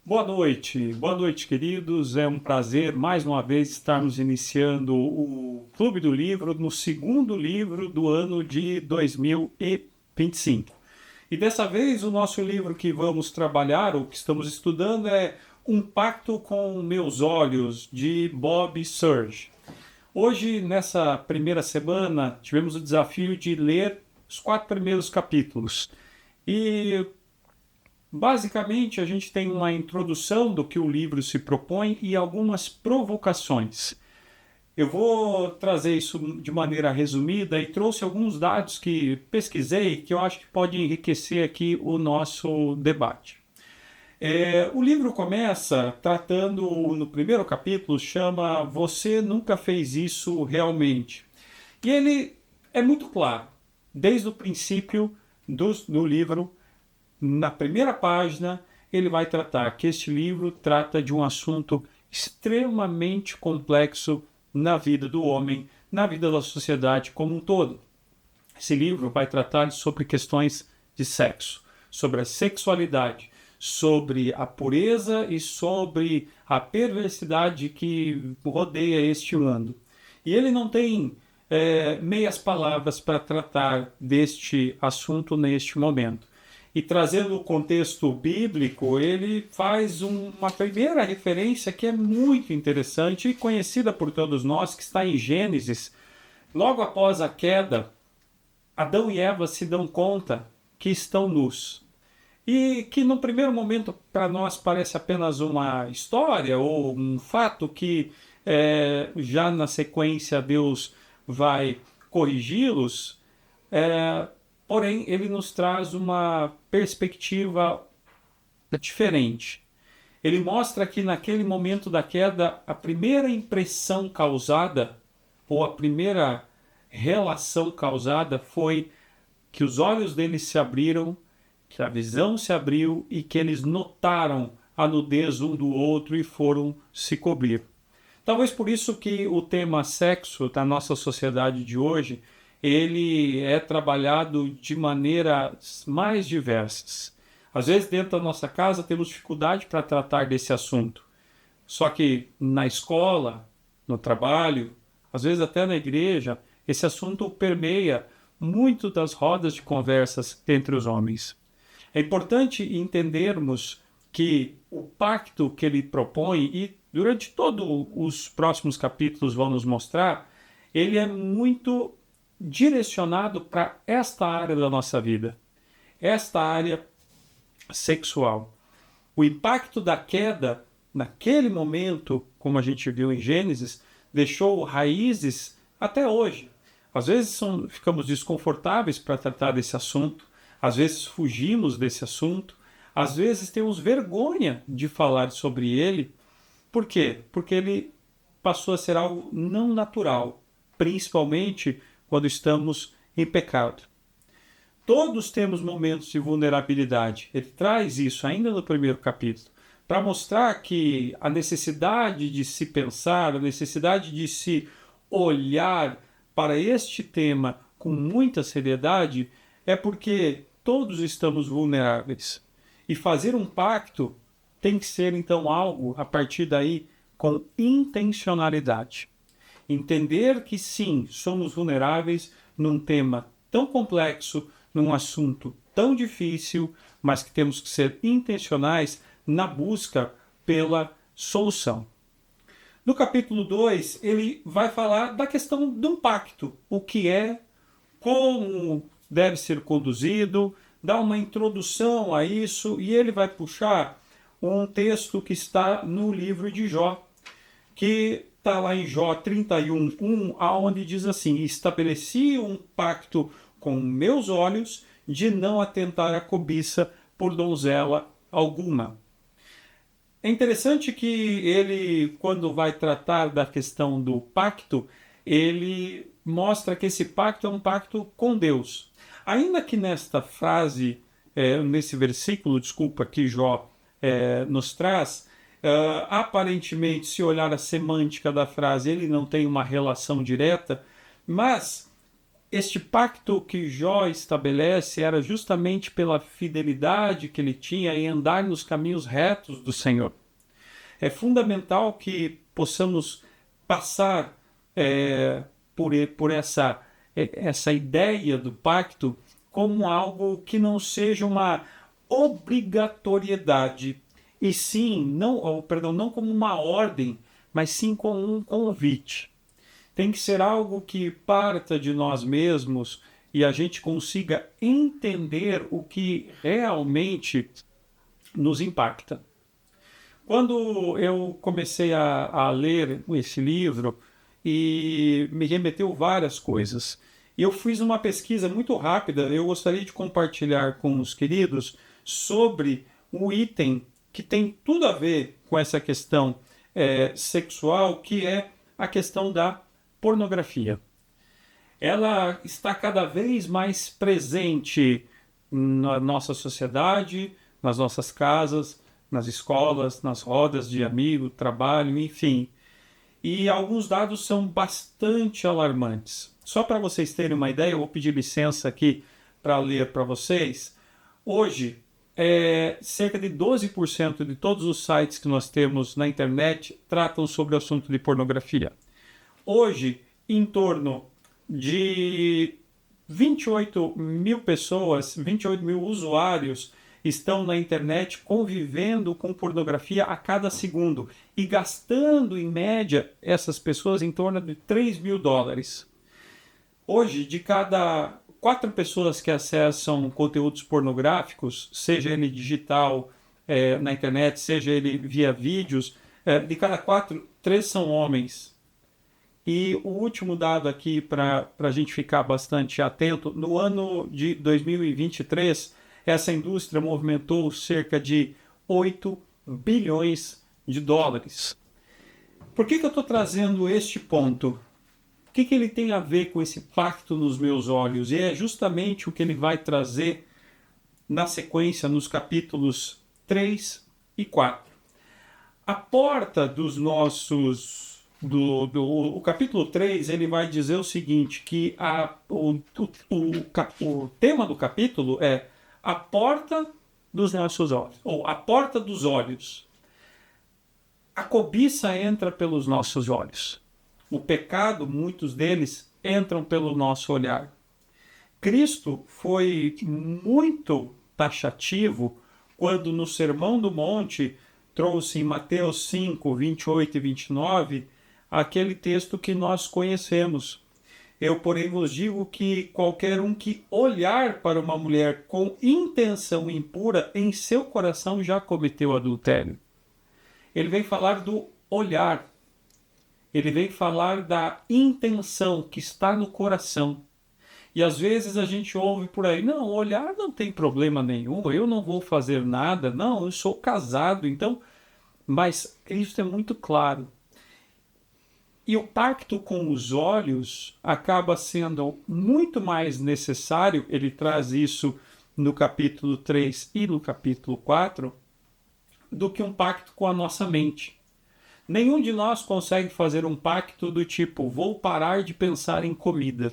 Boa noite, queridos. É um prazer mais uma vez estarmos iniciando o Clube do Livro no segundo livro do ano de 2025. E dessa vez o nosso livro que vamos trabalhar, ou que estamos estudando, é Um Pacto com Meus Olhos, de Bob Surge. Hoje, nessa primeira semana, tivemos o desafio de ler os 4 primeiros capítulos. E basicamente, a gente tem uma introdução do que o livro se propõe e algumas provocações. Eu vou trazer isso de maneira resumida e trouxe alguns dados que pesquisei que eu acho que pode enriquecer aqui o nosso debate. O livro começa tratando, no primeiro capítulo, chama Você Nunca Fez Isso Realmente. E ele é muito claro, desde o princípio do livro. Na primeira página, ele vai tratar que este livro trata de um assunto extremamente complexo na vida do homem, na vida da sociedade como um todo. Esse livro vai tratar sobre questões de sexo, sobre a sexualidade, sobre a pureza e sobre a perversidade que rodeia este mundo. E ele não tem meias palavras para tratar deste assunto neste momento. E trazendo o contexto bíblico, ele faz uma primeira referência que é muito interessante e conhecida por todos nós, que está em Gênesis. Logo após a queda, Adão e Eva se dão conta que estão nus. E que no primeiro momento para nós parece apenas uma história ou um fato que já na sequência Deus vai corrigi-los. Porém, ele nos traz uma perspectiva diferente. Ele mostra que naquele momento da queda, a primeira impressão causada, ou a primeira relação causada, foi que os olhos deles se abriram, que a visão se abriu e que eles notaram a nudez um do outro e foram se cobrir. Talvez por isso que o tema sexo da nossa sociedade de hoje ele é trabalhado de maneiras mais diversas. Às vezes, dentro da nossa casa, temos dificuldade para tratar desse assunto. Só que na escola, no trabalho, às vezes até na igreja, esse assunto permeia muito das rodas de conversas entre os homens. É importante entendermos que o pacto que ele propõe, e durante todos os próximos capítulos vão nos mostrar, ele é muito direcionado para esta área da nossa vida, esta área sexual. O impacto da queda, naquele momento, como a gente viu em Gênesis, deixou raízes até hoje. Às vezes ficamos desconfortáveis para tratar desse assunto, às vezes fugimos desse assunto, às vezes temos vergonha de falar sobre ele. Por quê? Porque ele passou a ser algo não natural, principalmente quando estamos em pecado. Todos temos momentos de vulnerabilidade. Ele traz isso ainda no primeiro capítulo, para mostrar que a necessidade de se pensar, a necessidade de se olhar para este tema com muita seriedade, é porque todos estamos vulneráveis. E fazer um pacto tem que ser, então, algo, a partir daí, com intencionalidade. Entender que sim, somos vulneráveis num tema tão complexo, num assunto tão difícil, mas que temos que ser intencionais na busca pela solução. No capítulo 2, ele vai falar da questão de um pacto, o que é, como deve ser conduzido, dar uma introdução a isso, e ele vai puxar um texto que está no livro de Jó, que está lá em Jó 31:1, onde diz assim: estabeleci um pacto com meus olhos de não atentar à cobiça por donzela alguma. É interessante que ele, quando vai tratar da questão do pacto, ele mostra que esse pacto é um pacto com Deus. Ainda que nesta frase, nesse versículo, desculpa, que Jó nos traz, aparentemente, se olhar a semântica da frase, ele não tem uma relação direta, mas este pacto que Jó estabelece era justamente pela fidelidade que ele tinha em andar nos caminhos retos do Senhor. É fundamental que possamos passar por essa ideia do pacto como algo que não seja uma obrigatoriedade, e sim, não como uma ordem, mas sim como um convite. Tem que ser algo que parta de nós mesmos e a gente consiga entender o que realmente nos impacta. Quando eu comecei a ler esse livro, e me remeteu várias coisas, e eu fiz uma pesquisa muito rápida, eu gostaria de compartilhar com os queridos sobre um item que tem tudo a ver com essa questão sexual, que é a questão da pornografia. Ela está cada vez mais presente na nossa sociedade, nas nossas casas, nas escolas, nas rodas de amigo, trabalho, enfim. E alguns dados são bastante alarmantes. Só para vocês terem uma ideia, eu vou pedir licença aqui para ler para vocês. Hoje, cerca de 12% de todos os sites que nós temos na internet tratam sobre o assunto de pornografia. Hoje, em torno de 28 mil pessoas, 28 mil usuários estão na internet convivendo com pornografia a cada segundo e gastando, em média, essas pessoas em torno de $3.000. Hoje, de cada 4 pessoas que acessam conteúdos pornográficos, seja ele digital na internet, seja ele via vídeos, de cada 4, 3 são homens. E o último dado aqui, para a gente ficar bastante atento, no ano de 2023, essa indústria movimentou cerca de $8 bilhões. Por que eu estou trazendo este ponto? O que ele tem a ver com esse pacto nos meus olhos? E é justamente o que ele vai trazer na sequência, nos capítulos 3 e 4. A porta dos nossos... O capítulo 3, ele vai dizer o seguinte, que o tema do capítulo é a porta dos nossos olhos, ou a porta dos olhos. A cobiça entra pelos nossos olhos. O pecado, muitos deles, entram pelo nosso olhar. Cristo foi muito taxativo quando no Sermão do Monte trouxe em Mateus 5, 28 e 29, aquele texto que nós conhecemos. Eu, porém, vos digo que qualquer um que olhar para uma mulher com intenção impura, em seu coração já cometeu adultério. Ele vem falar do olhar. Ele vem falar da intenção que está no coração. E às vezes a gente ouve por aí, não, olhar não tem problema nenhum, eu não vou fazer nada, não, eu sou casado, então... Mas isso é muito claro. E o pacto com os olhos acaba sendo muito mais necessário, ele traz isso no capítulo 3 e no capítulo 4, do que um pacto com a nossa mente. Nenhum de nós consegue fazer um pacto do tipo, vou parar de pensar em comida,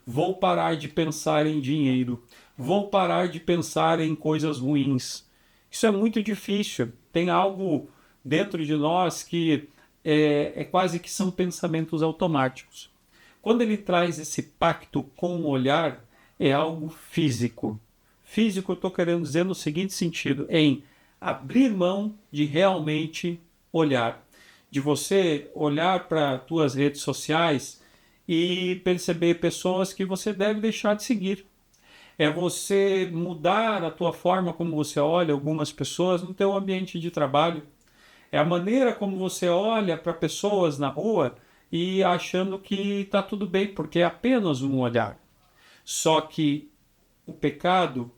vou parar de pensar em dinheiro, vou parar de pensar em coisas ruins. Isso é muito difícil. Tem algo dentro de nós que quase que são pensamentos automáticos. Quando ele traz esse pacto com o olhar, é algo físico. Físico eu estou querendo dizer no seguinte sentido, em abrir mão de realmente olhar. De você olhar para as tuas redes sociais e perceber pessoas que você deve deixar de seguir. É você mudar a tua forma como você olha algumas pessoas no teu ambiente de trabalho. É a maneira como você olha para pessoas na rua e achando que está tudo bem, porque é apenas um olhar. Só que o pecado,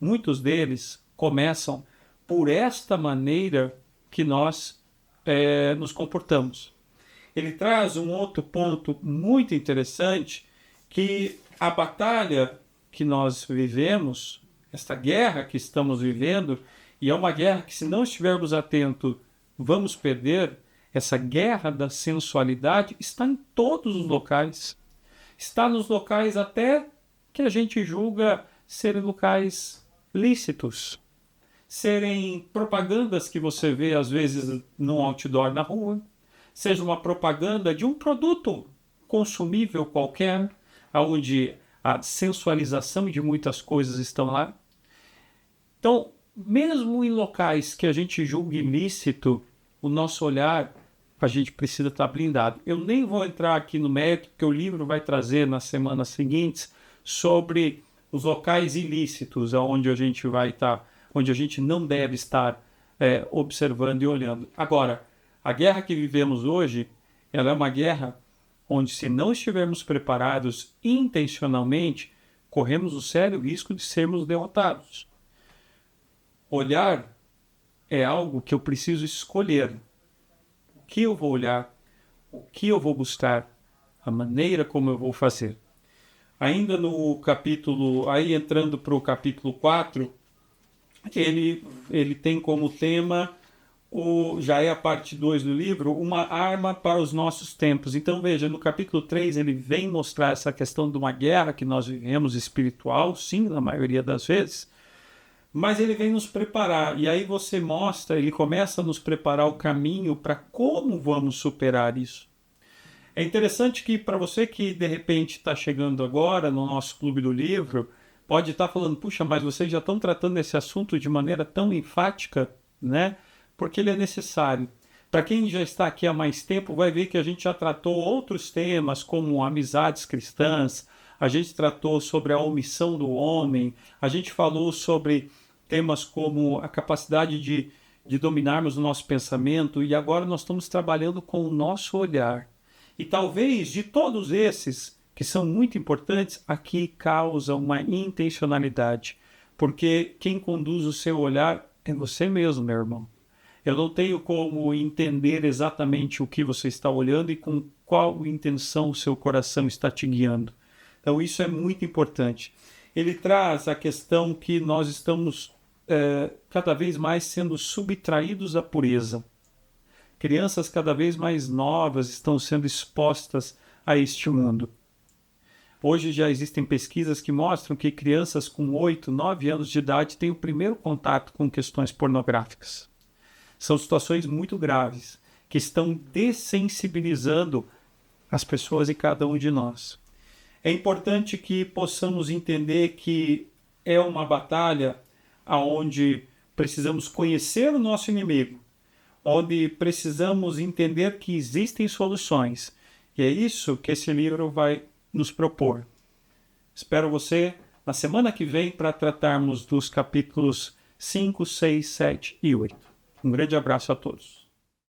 muitos deles começam por esta maneira que nós nos comportamos. Ele traz um outro ponto muito interessante, que a batalha que nós vivemos, esta guerra que estamos vivendo, e é uma guerra que, se não estivermos atentos, vamos perder. Essa guerra da sensualidade está em todos os locais. está nos locais até que a gente julga serem locais lícitos, serem propagandas que você vê às vezes num outdoor na rua, seja uma propaganda de um produto consumível qualquer, onde a sensualização de muitas coisas estão lá. Então, mesmo em locais que a gente julga ilícito, o nosso olhar, a gente precisa estar blindado. Eu nem vou entrar aqui no mérito, porque o livro vai trazer nas semanas seguintes sobre os locais ilícitos, onde a gente vai estar, onde a gente não deve estar observando e olhando. Agora, a guerra que vivemos hoje, ela é uma guerra onde, se não estivermos preparados intencionalmente, corremos o sério risco de sermos derrotados. Olhar é algo que eu preciso escolher. O que eu vou olhar, o que eu vou buscar, a maneira como eu vou fazer. Ainda no capítulo, aí entrando para o capítulo 4, ele tem como tema, já é a parte 2 do livro, uma arma para os nossos tempos. Então veja, no capítulo 3 ele vem mostrar essa questão de uma guerra que nós vivemos espiritual, sim, na maioria das vezes, mas ele vem nos preparar, e aí você mostra, ele começa a nos preparar o caminho para como vamos superar isso. É interessante que para você que de repente está chegando agora no nosso Clube do Livro, pode estar falando, puxa, mas vocês já estão tratando esse assunto de maneira tão enfática, né? Porque ele é necessário. Para quem já está aqui há mais tempo, vai ver que a gente já tratou outros temas, como amizades cristãs, a gente tratou sobre a omissão do homem, a gente falou sobre temas como a capacidade de dominarmos o nosso pensamento, e agora nós estamos trabalhando com o nosso olhar. E talvez de todos esses, que são muito importantes, aqui causa uma intencionalidade, porque quem conduz o seu olhar é você mesmo, meu irmão. Eu não tenho como entender exatamente o que você está olhando e com qual intenção o seu coração está te guiando. Então isso é muito importante. Ele traz a questão que nós estamos cada vez mais sendo subtraídos à pureza. Crianças cada vez mais novas estão sendo expostas a este mundo. Hoje já existem pesquisas que mostram que crianças com 8, 9 anos de idade têm o primeiro contato com questões pornográficas. São situações muito graves, que estão dessensibilizando as pessoas e cada um de nós. É importante que possamos entender que é uma batalha onde precisamos conhecer o nosso inimigo, onde precisamos entender que existem soluções. E é isso que esse livro vai nos propor. Espero você na semana que vem para tratarmos dos capítulos 5, 6, 7 e 8. Um grande abraço a todos.